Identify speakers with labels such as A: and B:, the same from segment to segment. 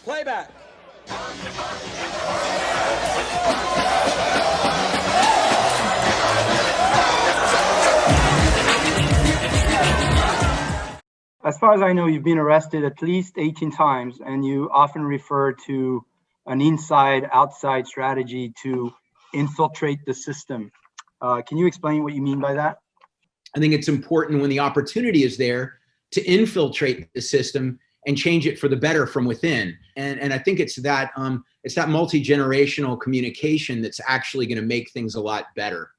A: Playback.
B: As far as I know, you've been arrested at least 18 times, and you often refer to an inside-outside strategy to infiltrate the system. Can you explain what you mean by that?
C: I think it's important when the opportunity is there to infiltrate the system and change it for the better from within. And I think it's that multi-generational communication that's actually going to make things a lot better.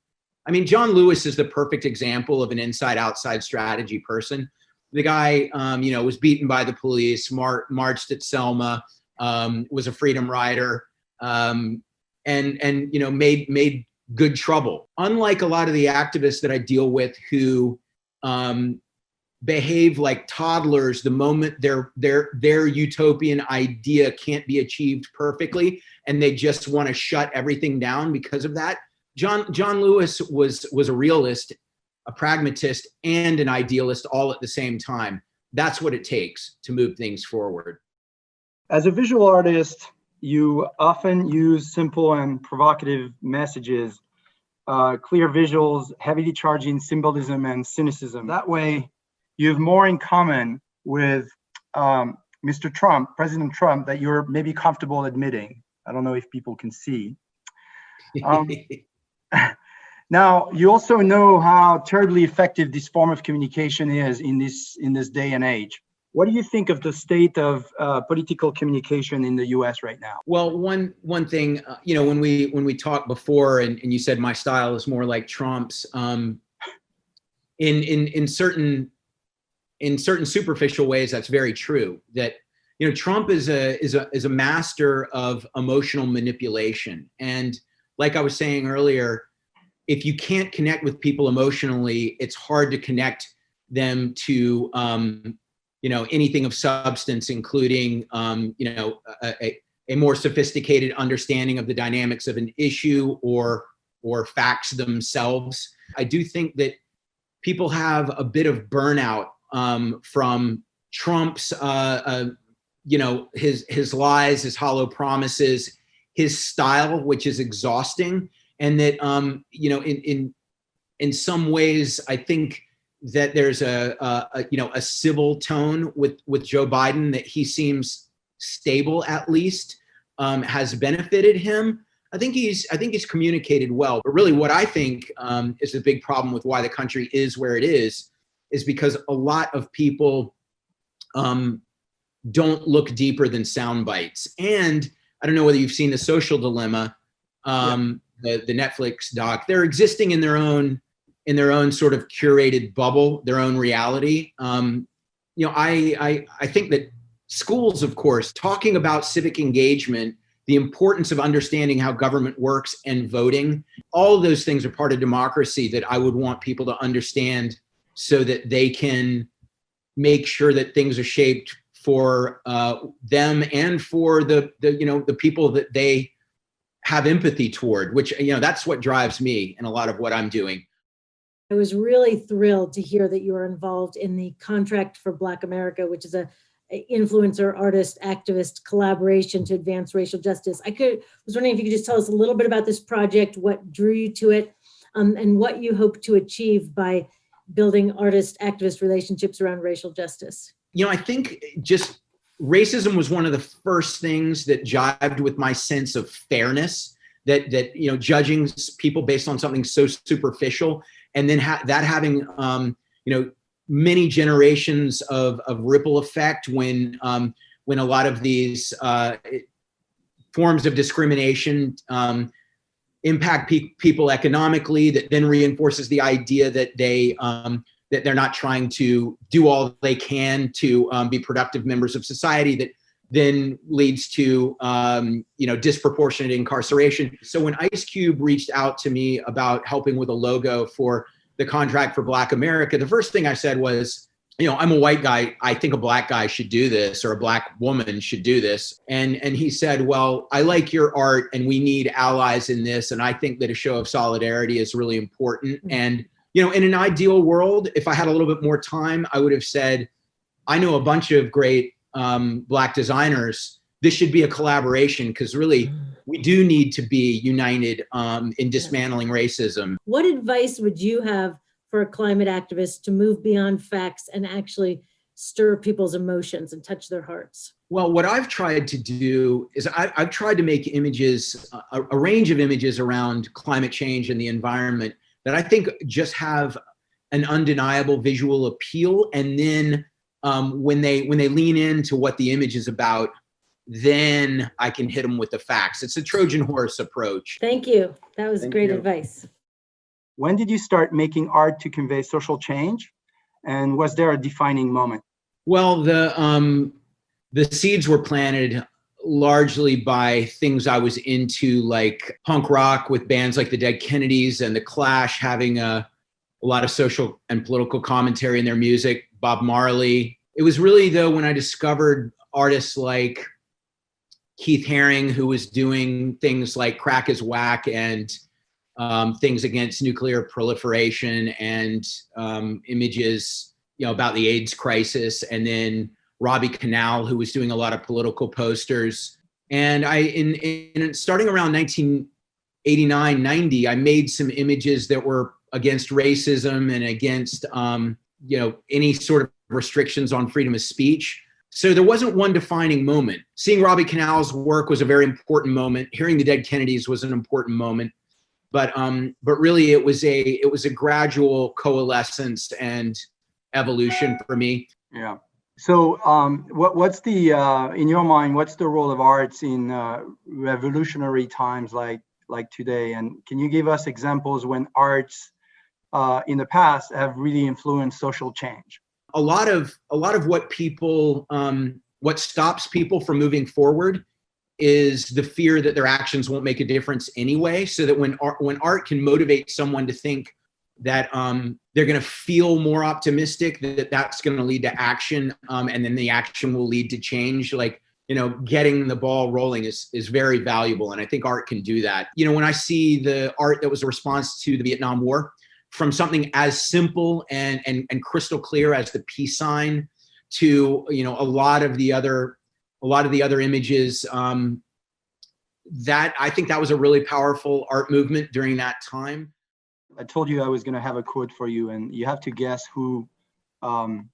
C: I mean, John Lewis is the perfect example of an inside-outside strategy person. The guy, was beaten by the police, marched at Selma, was a freedom rider, and made good trouble. Unlike a lot of the activists that I deal with who behave like toddlers the moment their utopian idea can't be achieved perfectly, and they just want to shut everything down because of that. John Lewis was a realist, a pragmatist, and an idealist all at the same time. That's what it takes to move things forward.
B: As a visual artist, you often use simple and provocative messages, clear visuals, heavily charging symbolism and cynicism. That way, you have more in common with Mr. Trump, President Trump, that you're maybe comfortable admitting. I don't know if people can see. Now, you also know how terribly effective this form of communication is in this day and age. What do you think of the state of political communication in the U.S. right now?
C: Well, one thing, when we talked before, and you said my style is more like Trump's, in certain superficial ways, that's very true. That Trump is a master of emotional manipulation, and like I was saying earlier, if you can't connect with people emotionally, it's hard to connect them to anything of substance, including a more sophisticated understanding of the dynamics of an issue or facts themselves. I do think that people have a bit of burnout from Trump's his lies, his hollow promises, his style, which is exhausting. And that, in some ways, I think that there's a civil tone with Joe Biden that he seems stable, at least, has benefited him. I think he's communicated well. But really, what I think is a big problem with why the country is where it is because a lot of people don't look deeper than sound bites. And I don't know whether you've seen The Social Dilemma. The Netflix doc. They're existing in their own sort of curated bubble, their own reality. I think that schools, of course, talking about civic engagement, the importance of understanding how government works and voting, all of those things are part of democracy that I would want people to understand so that they can make sure that things are shaped for them and for the people that they have empathy toward, which, that's what drives me in a lot of what I'm doing.
D: I was really thrilled to hear that you are involved in the Contract for Black America, which is a influencer, artist, activist collaboration to advance racial justice. Was wondering if you could just tell us a little bit about this project, what drew you to it, and what you hope to achieve by building artist-activist relationships around racial justice.
C: I think just racism was one of the first things that jived with my sense of fairness, that judging people based on something so superficial, and then that having many generations of ripple effect when a lot of these forms of discrimination impact people economically, that then reinforces the idea that that they're not trying to do all they can to be productive members of society, that then leads to disproportionate incarceration. So when Ice Cube reached out to me about helping with a logo for the Contract for Black America, the first thing I said was, I'm a white guy. I think a black guy should do this, or a black woman should do this. And he said, well, I like your art and we need allies in this. And I think that a show of solidarity is really important. And in an ideal world, if I had a little bit more time, I would have said, I know a bunch of great Black designers this should be a collaboration, because really we do need to be united in dismantling racism.
D: What advice would you have for a climate activist to move beyond facts and actually stir people's emotions and touch their hearts?
C: Well, what I've tried to do is I've tried to make images, a range of images around climate change and the environment that I think just have an undeniable visual appeal. And then when they lean into what the image is about, then I can hit them with the facts. It's a Trojan horse approach.
D: Thank you. That was great advice.
B: When did you start making art to convey social change? And was there a defining moment?
C: Well, the seeds were planted largely by things I was into, like punk rock with bands like the Dead Kennedys and the Clash having a lot of social and political commentary in their music, Bob Marley. It was really, though, when I discovered artists like Keith Haring, who was doing things like Crack is Whack and things against nuclear proliferation and images, about the AIDS crisis, and then Robbie Canal, who was doing a lot of political posters. And in starting around 1989, 90, I made some images that were against racism and against any sort of restrictions on freedom of speech. So there wasn't one defining moment. Seeing Robbie Canal's work was a very important moment. Hearing the Dead Kennedys was an important moment. But really it was a gradual coalescence and evolution for me.
B: Yeah. So what's the in your mind, what's the role of arts in revolutionary times like today? And can you give us examples when arts in the past have really influenced social change?
C: A lot of what people what stops people from moving forward is the fear that their actions won't make a difference anyway. So that when art can motivate someone to think that they're going to feel more optimistic, that's going to lead to action, and then the action will lead to change. Like, getting the ball rolling is very valuable, and I think art can do that. When I see the art that was a response to the Vietnam War, from something as simple and crystal clear as the peace sign to a lot of the other images, that I think that was a really powerful art movement during that time.
B: I told you I was going to have a quote for you, and you have to guess who. Can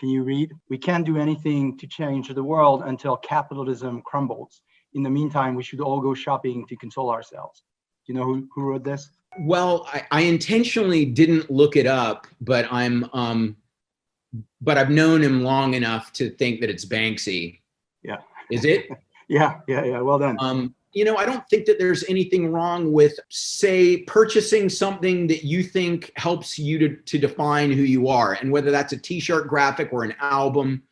B: you read? "We can't do anything to change the world until capitalism crumbles. In the meantime, we should all go shopping to console ourselves." Do you know who wrote this?
C: Well, I intentionally didn't look it up, but but I've known him long enough to think that it's Banksy.
B: Yeah.
C: Is it?
B: Yeah. Well done.
C: I don't think that there's anything wrong with, say, purchasing something that you think helps you to define who you are. And whether that's a t-shirt graphic or an album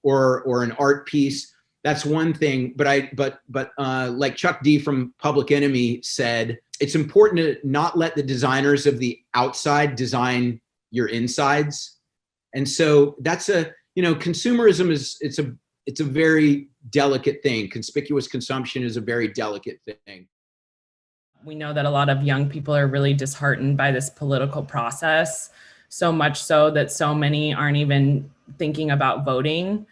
C: or an art piece, that's one thing. But like Chuck D from Public Enemy said, it's important to not let the designers of the outside design your insides. And so that's consumerism it's a very delicate thing. Conspicuous consumption is a very delicate thing.
A: We know that a lot of young people are really disheartened by this political process, so much so that so many aren't even thinking about voting.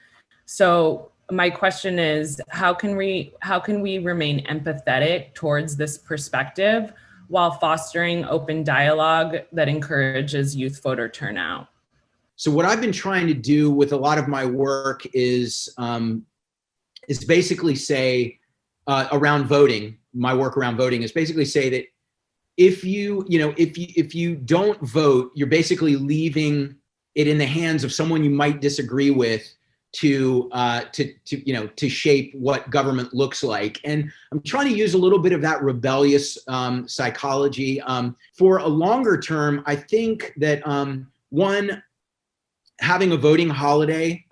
A: So my question is, how can we remain empathetic towards this perspective while fostering open dialogue that encourages youth voter turnout?
C: So what I've been trying to do with a lot of my work is basically say around voting. My work around voting is basically say that if you don't vote, you're basically leaving it in the hands of someone you might disagree with to shape what government looks like. And I'm trying to use a little bit of that rebellious psychology. For a longer term, I think that one, having a voting holiday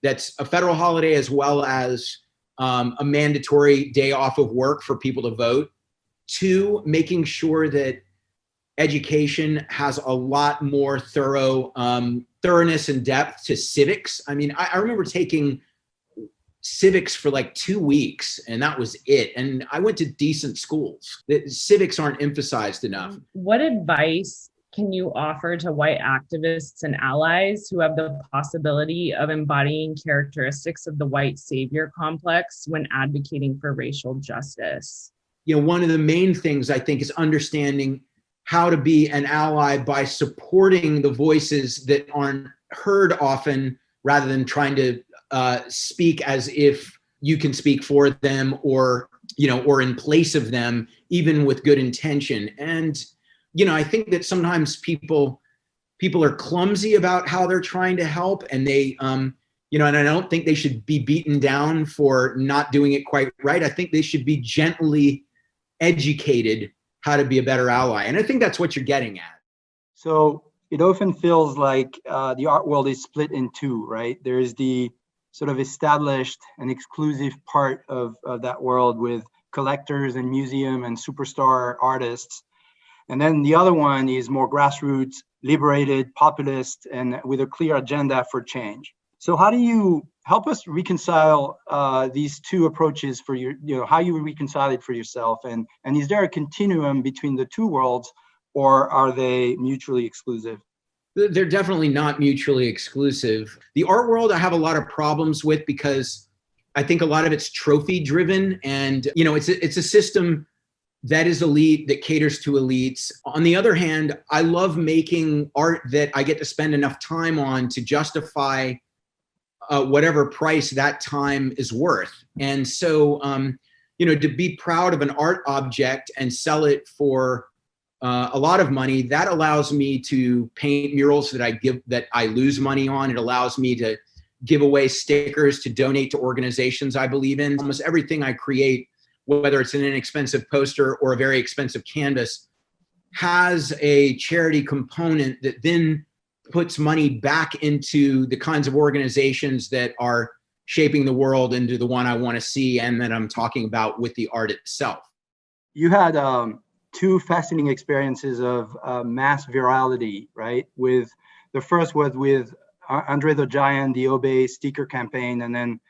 C: that's a federal holiday as well as a mandatory day off of work for people to vote. Two, making sure that education has a lot more thoroughness and depth to civics. I mean, I remember taking civics for like 2 weeks and that was it. And I went to decent schools. Civics aren't emphasized enough.
A: What advice can you offer to white activists and allies who have the possibility of embodying characteristics of the white savior complex when advocating for racial justice?
C: One of the main things I think is understanding how to be an ally by supporting the voices that aren't heard often, rather than trying to speak as if you can speak for them or in place of them, even with good intention. And I think that sometimes people are clumsy about how they're trying to help, and they and I don't think they should be beaten down for not doing it quite right. I think they should be gently educated how to be a better ally, and I think that's what you're getting at.
B: So it often feels like the art world is split in two, right? There's the sort of established and exclusive part of that world with collectors and museum and superstar artists. And then the other one is more grassroots, liberated, populist, and with a clear agenda for change. So how do you help us reconcile these two approaches for how you reconcile it for yourself? And is there a continuum between the two worlds, or are they mutually exclusive?
C: They're definitely not mutually exclusive. The art world I have a lot of problems with because I think a lot of it's trophy driven, and it's a system that is elite, that caters to elites. On the other hand, I love making art that I get to spend enough time on to justify whatever price that time is worth. And so, to be proud of an art object and sell it for a lot of money, that allows me to paint murals that I lose money on. It allows me to give away stickers to donate to organizations I believe in. Almost everything I create, whether it's an inexpensive poster or a very expensive canvas, has a charity component that then puts money back into the kinds of organizations that are shaping the world into the one I want to see and that I'm talking about with the art itself.
B: You had two fascinating experiences of mass virality, right? With the first was with Andre the Giant, the Obey sticker campaign, and then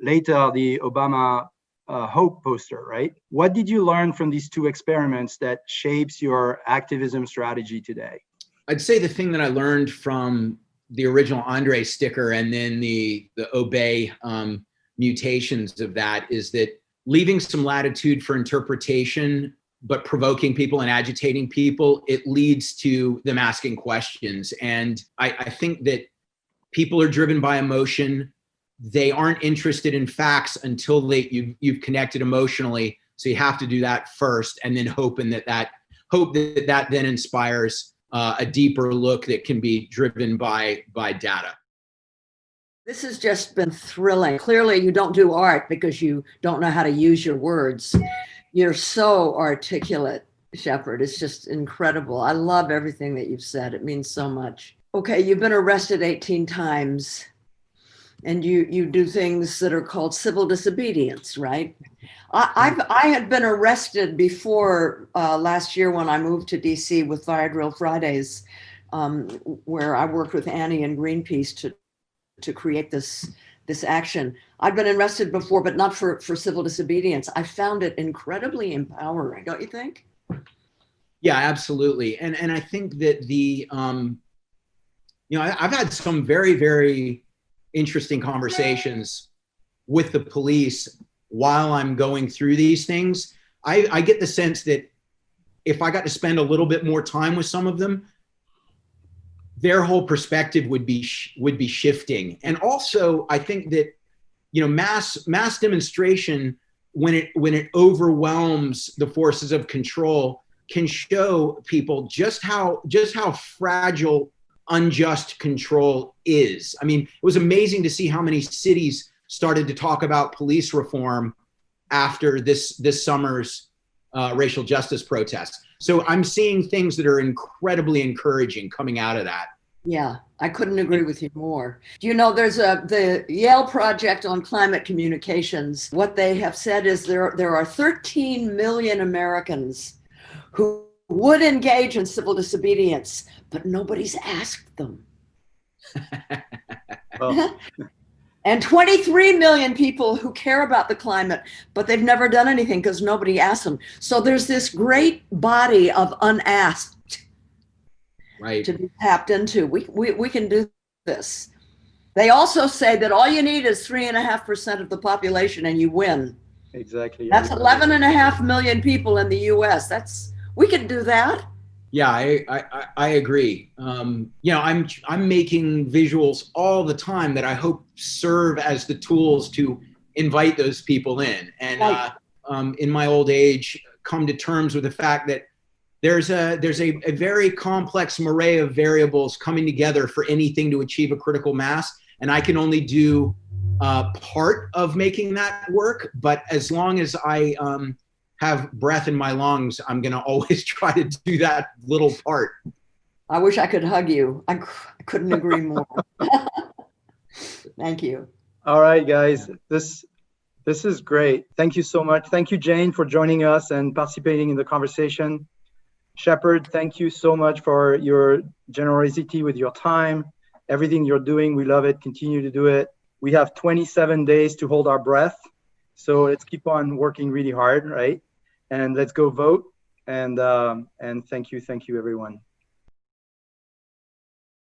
B: later the Obama Hope poster, right? What did you learn from these two experiments that shapes your activism strategy today?
C: I'd say the thing that I learned from the original Andre sticker and then the Obey mutations of that is that leaving some latitude for interpretation, but provoking people and agitating people, it leads to them asking questions. And I think that people are driven by emotion. They aren't interested in facts until you've connected emotionally. So you have to do that first, and then hope that then inspires a deeper look that can be driven by data.
E: This has just been thrilling. Clearly, you don't do art because you don't know how to use your words. You're so articulate, Shepard. It's just incredible. I love everything that you've said. It means so much. Okay, you've been arrested 18 times. And you do things that are called civil disobedience, right? I had been arrested before last year when I moved to DC with Fire Drill Fridays, where I worked with Annie and Greenpeace to create this action. I've been arrested before, but not for civil disobedience. I found it incredibly empowering, don't you think?
C: Yeah, absolutely. And I think that I've had some very, very interesting conversations with the police while I'm going through these things. I get the sense that if I got to spend a little bit more time with some of them, their whole perspective would be shifting. And also, I think that mass demonstration, when it overwhelms the forces of control, can show people just how fragile unjust control is. I mean, it was amazing to see how many cities started to talk about police reform after this summer's racial justice protests. So I'm seeing things that are incredibly encouraging coming out of that.
E: Yeah, I couldn't agree with you more. There's the Yale Project on Climate Communications. What they have said is there are 13 million Americans who would engage in civil disobedience, but nobody's asked them.
B: Well,
E: And 23 million people who care about the climate, but they've never done anything because nobody asked them. So there's this great body of unasked.
C: Right.
E: to be tapped into. We can do this. They also say that all you need is 3.5% of the population and you win.
B: Exactly.
E: That's 11.5 million people in the US. We can do that.
C: Yeah, I agree. You know, I'm making visuals all the time that I hope serve as the tools to invite those people in. And
E: Right.
C: In my old age, come to terms with the fact that there's a very complex array of variables coming together for anything to achieve a critical mass. And I can only do part of making that work. But as long as I have breath in my lungs, I'm going to always try to do that little part.
E: I wish I could hug you. I couldn't agree more. Thank you.
B: All right, guys. This is great. Thank you so much. Thank you, Jane, for joining us and participating in the conversation. Shepard, thank you so much for your generosity with your time. Everything you're doing, we love it. Continue to do it. We have 27 days to hold our breath. So let's keep on working really hard, right? And let's go vote. And thank you, everyone.